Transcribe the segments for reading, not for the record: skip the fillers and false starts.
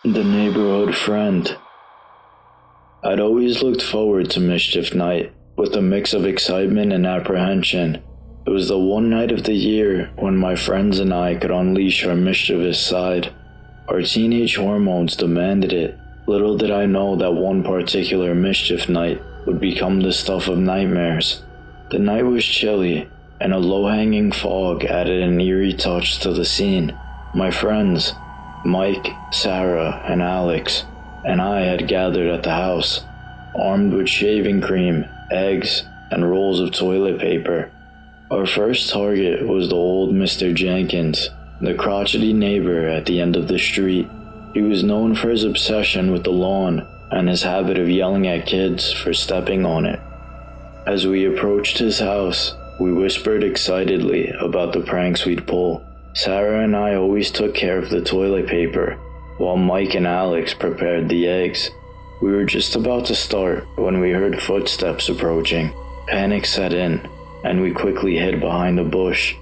The neighborhood friend. I'd always looked forward to Mischief Night with a mix of excitement and apprehension. It was the one night of the year when my friends and I could unleash our mischievous side. Our teenage hormones demanded it. Little did I know that one particular Mischief Night would become the stuff of nightmares. The night was chilly, and a low-hanging fog added an eerie touch to the scene. My friends, Mike, Sarah, and Alex, and I had gathered at the house, armed with shaving cream, eggs, and rolls of toilet paper. Our first target was the old Mr. Jenkins, the crotchety neighbor at the end of the street. He was known for his obsession with the lawn and his habit of yelling at kids for stepping on it. As we approached his house, we whispered excitedly about the pranks we'd pull. Sarah and I always took care of the toilet paper, while Mike and Alex prepared the eggs. We were just about to start when we heard footsteps approaching. Panic set in, and we quickly hid behind a bush.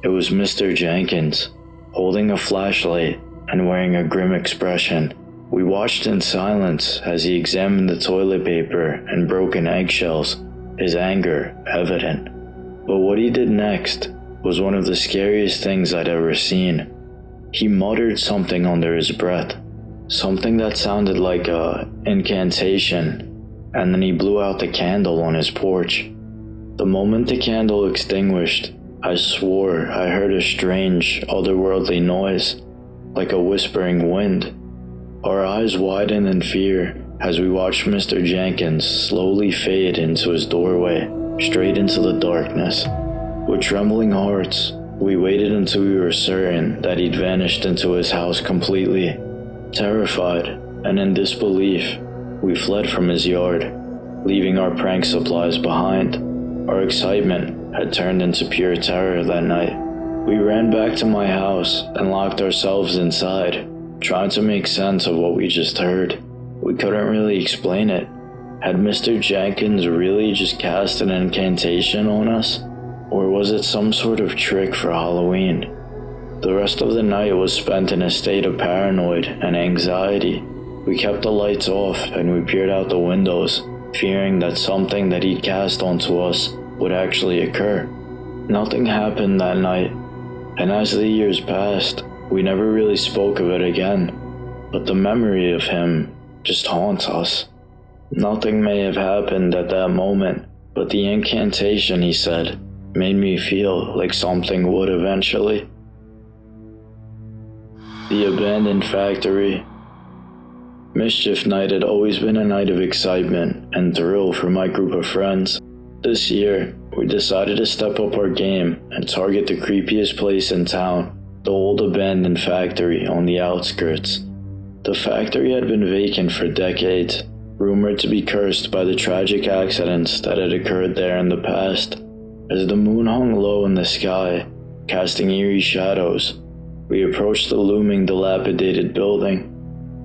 It was Mr. Jenkins, holding a flashlight and wearing a grim expression. We watched in silence as he examined the toilet paper and broken eggshells, his anger evident. But what he did next was one of the scariest things I'd ever seen. He muttered something under his breath, something that sounded like a incantation, and then he blew out the candle on his porch. The moment the candle extinguished, I swore I heard a strange, otherworldly noise, like a whispering wind. Our eyes widened in fear as we watched Mr. Jenkins slowly fade into his doorway, straight into the darkness. With trembling hearts, we waited until we were certain that he'd vanished into his house completely. Terrified and in disbelief, we fled from his yard, leaving our prank supplies behind. Our excitement had turned into pure terror that night. We ran back to my house and locked ourselves inside, trying to make sense of what we just heard. We couldn't really explain it. Had Mr. Jenkins really just cast an incantation on us? Or was it some sort of trick for Halloween? The rest of the night was spent in a state of paranoid and anxiety. We kept the lights off and we peered out the windows, fearing that something that he'd cast onto us would actually occur. Nothing happened that night, and as the years passed, we never really spoke of it again. But the memory of him just haunts us. Nothing may have happened at that moment, but the incantation he said made me feel like something would eventually. The abandoned factory. Mischief Night had always been a night of excitement and thrill for my group of friends. This year, we decided to step up our game and target the creepiest place in town, the old abandoned factory on the outskirts. The factory had been vacant for decades, rumored to be cursed by the tragic accidents that had occurred there in the past. As the moon hung low in the sky, casting eerie shadows, we approached the looming dilapidated building.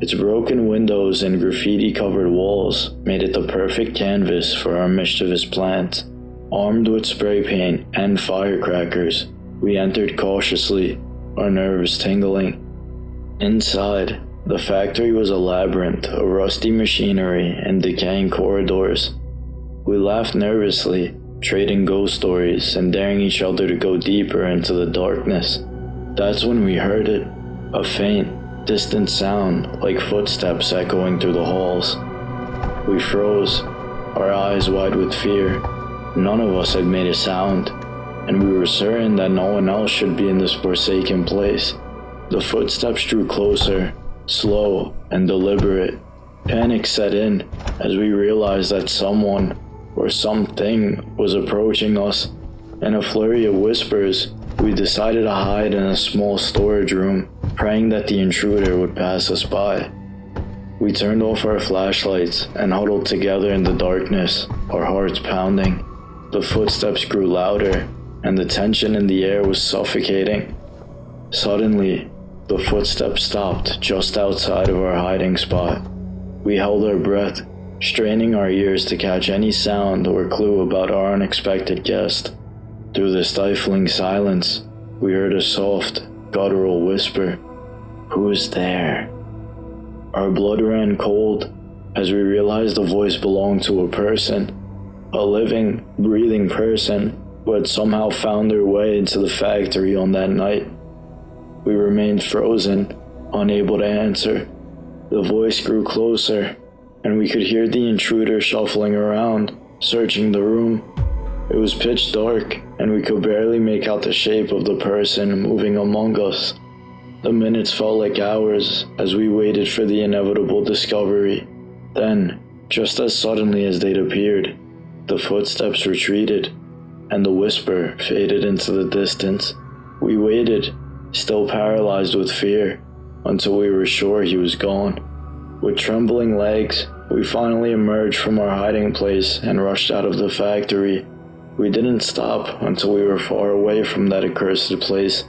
Its broken windows and graffiti-covered walls made it the perfect canvas for our mischievous plans. Armed with spray paint and firecrackers, we entered cautiously, our nerves tingling. Inside, the factory was a labyrinth of rusty machinery and decaying corridors. We laughed nervously, trading ghost stories and daring each other to go deeper into the darkness. That's when we heard it, a faint, distant sound like footsteps echoing through the halls. We froze, our eyes wide with fear. None of us had made a sound, and we were certain that no one else should be in this forsaken place. The footsteps drew closer, slow and deliberate. Panic set in as we realized that someone or something was approaching us. In a flurry of whispers, we decided to hide in a small storage room, praying that the intruder would pass us by. We turned off our flashlights and huddled together in the darkness, our hearts pounding. The footsteps grew louder, and the tension in the air was suffocating. Suddenly, the footsteps stopped just outside of our hiding spot. We held our breath, straining our ears to catch any sound or clue about our unexpected guest. Through the stifling silence, we heard a soft, guttural whisper, "Who's there?" Our blood ran cold as we realized the voice belonged to a person, a living, breathing person who had somehow found their way into the factory on that night. We remained frozen, unable to answer. The voice grew closer, and we could hear the intruder shuffling around, searching the room. It was pitch dark, and we could barely make out the shape of the person moving among us. The minutes felt like hours as we waited for the inevitable discovery. Then, just as suddenly as they'd appeared, the footsteps retreated, and the whisper faded into the distance. We waited, still paralyzed with fear, until we were sure he was gone. With trembling legs, we finally emerged from our hiding place and rushed out of the factory. We didn't stop until we were far away from that accursed place.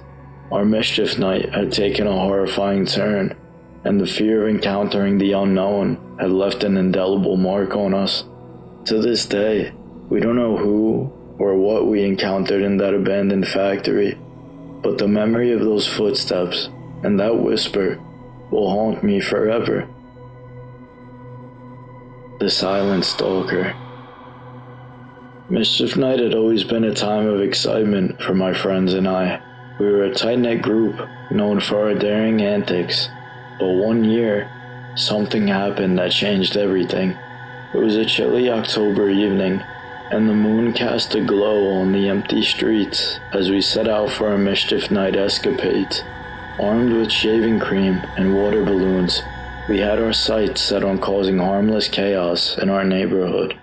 Our Mischief Night had taken a horrifying turn, and the fear of encountering the unknown had left an indelible mark on us. To this day, we don't know who or what we encountered in that abandoned factory, but the memory of those footsteps and that whisper will haunt me forever. The Silent Stalker. Mischief Night had always been a time of excitement for my friends and I. We were a tight-knit group known for our daring antics, but one year, something happened that changed everything. It was a chilly October evening, and the moon cast a glow on the empty streets as we set out for our Mischief Night escapades. Armed with shaving cream and water balloons, we had our sights set on causing harmless chaos in our neighborhood.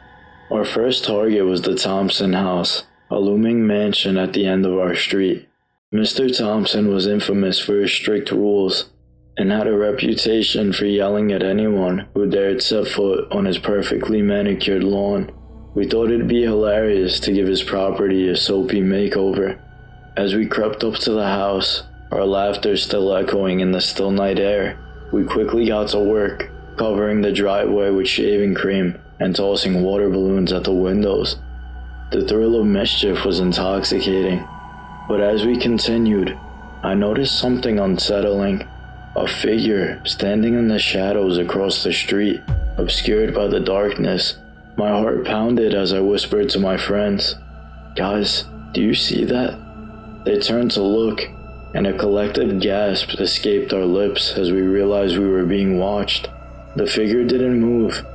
Our first target was the Thompson house, a looming mansion at the end of our street. Mr. Thompson was infamous for his strict rules and had a reputation for yelling at anyone who dared set foot on his perfectly manicured lawn. We thought it'd be hilarious to give his property a soapy makeover. As we crept up to the house, our laughter still echoing in the still night air, we quickly got to work, covering the driveway with shaving cream and tossing water balloons at the windows. The thrill of mischief was intoxicating, but as we continued, I noticed something unsettling. A figure standing in the shadows across the street, obscured by the darkness. My heart pounded as I whispered to my friends, "Guys, do you see that?" They turned to look, and a collective gasp escaped our lips as we realized we were being watched. The figure didn't move,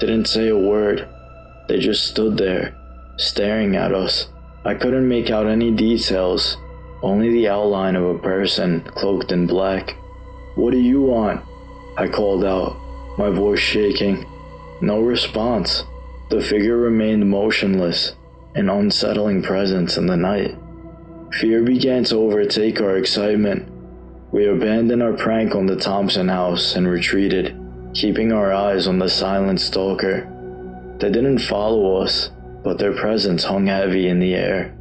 didn't say a word. They just stood there, staring at us. I couldn't make out any details, only the outline of a person cloaked in black. "What do you want?" I called out, my voice shaking. No response. The figure remained motionless, an unsettling presence in the night. Fear began to overtake our excitement. We abandoned our prank on the Thompson house and retreated, keeping our eyes on the Silent Stalker. They didn't follow us, but their presence hung heavy in the air.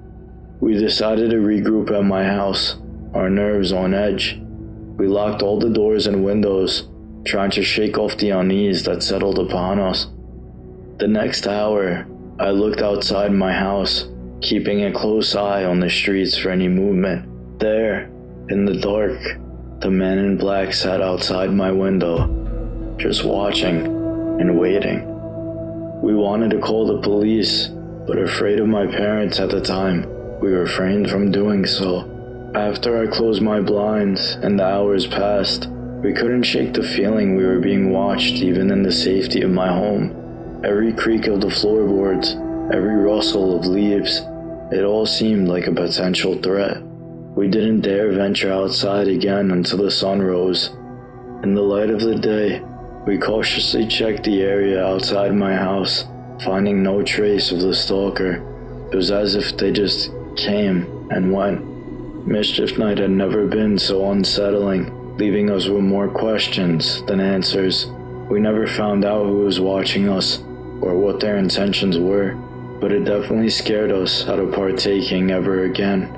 We decided to regroup at my house, our nerves on edge. We locked all the doors and windows, trying to shake off the unease that settled upon us. The next hour, I looked outside my house, keeping a close eye on the streets for any movement. There, in the dark, the man in black sat outside my window, just watching and waiting. We wanted to call the police, but afraid of my parents at the time, we refrained from doing so. After I closed my blinds and the hours passed, we couldn't shake the feeling we were being watched even in the safety of my home. Every creak of the floorboards, every rustle of leaves, it all seemed like a potential threat. We didn't dare venture outside again until the sun rose. In the light of the day, we cautiously checked the area outside my house, finding no trace of the stalker. It was as if they just came and went. Mischief Night had never been so unsettling, leaving us with more questions than answers. We never found out who was watching us or what their intentions were, but it definitely scared us out of partaking ever again.